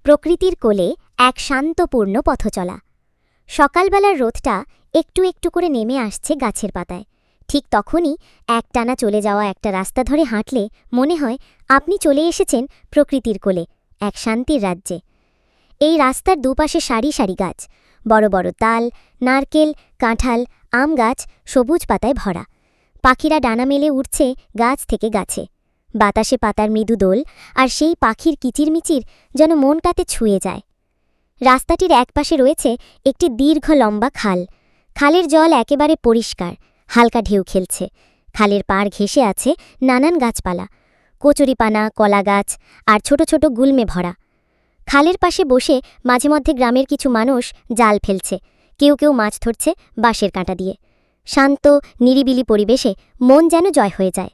প্রকৃতির কোলে এক শান্তপূর্ণ পথচলা। সকালবেলার রোদটা একটু একটু করে নেমে আসছে গাছের পাতায়। ঠিক তখনই একটানা চলে যাওয়া একটা রাস্তা ধরে হাঁটলে মনে হয় আপনি চলে এসেছেন প্রকৃতির কোলে, এক শান্তির রাজ্যে। এই রাস্তার দুপাশে সারি সারি গাছ, বড় বড় তাল, নারকেল, কাঁঠাল, আম গাছ সবুজ পাতায় ভরা। পাখিরা ডানা মেলে উঠছে গাছ থেকে গাছে। বাতাসে পাতার মৃদু দোল, আর সেই পাখির কিচিরমিচির যেন মনটাতে ছুঁয়ে যায়। রাস্তাটির একপাশে রয়েছে একটি দীর্ঘ লম্বা খাল। খালের জল একেবারে পরিষ্কার, হালকা ঢেউ খেলছে। খালের পাড় ঘেঁষে আছে নানান গাছপালা, কচুরিপানা, কলা গাছ আর ছোট ছোট গুল্মে ভরা। খালের পাশে বসে মাঝে মধ্যে গ্রামের কিছু মানুষ জাল ফেলছে, কেউ কেউ মাছ ধরছে বাঁশের কাঁটা দিয়ে। শান্ত নিরিবিলি পরিবেশে মন যেন জয় হয়ে যায়।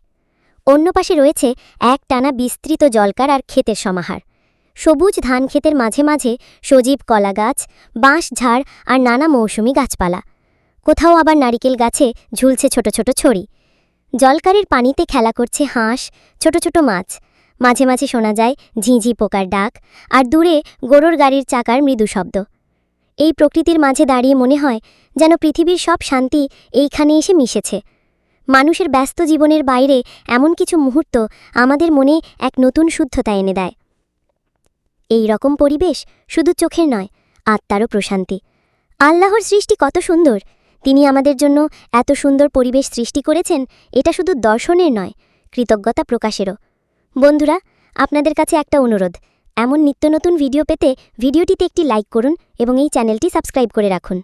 অন্য পাশে রয়েছে এক টানা বিস্তৃত জলকার আর ক্ষেতের সমাহার। সবুজ ধান ক্ষেতের মাঝে মাঝে সজীব কলা গাছ, বাঁশ ঝাড় আর নানা মৌসুমি গাছপালা। কোথাও আবার নারিকেল গাছে ঝুলছে ছোট ছোট ছড়ি। জলকারের পানিতে খেলা করছে হাঁস, ছোট ছোট মাছ। মাঝে মাঝে শোনা যায় ঝিঁঝি পোকার ডাক, আর দূরে গরুর গাড়ির চাকার মৃদু শব্দ। এই প্রকৃতির মাঝে দাঁড়িয়ে মনে হয় যেন পৃথিবীর সব শান্তি এইখানে এসে মিশেছে। মানুষের ব্যস্ত জীবনের বাইরে এমন কিছু মুহূর্ত আমাদের মনে এক নতুন শুদ্ধতা এনে দেয়। এই রকম পরিবেশ শুধু চোখের নয়, আত্মারও প্রশান্তি। আল্লাহর সৃষ্টি কত সুন্দর! তিনি আমাদের জন্য এত সুন্দর পরিবেশ সৃষ্টি করেছেন, এটা শুধু দর্শনের নয়, কৃতজ্ঞতা প্রকাশেরও। বন্ধুরা, আপনাদের কাছে একটা অনুরোধ, এমন নিত্য নতুন ভিডিও পেতে ভিডিওটিতে একটি লাইক করুন এবং এই চ্যানেলটি সাবস্ক্রাইব করে রাখুন।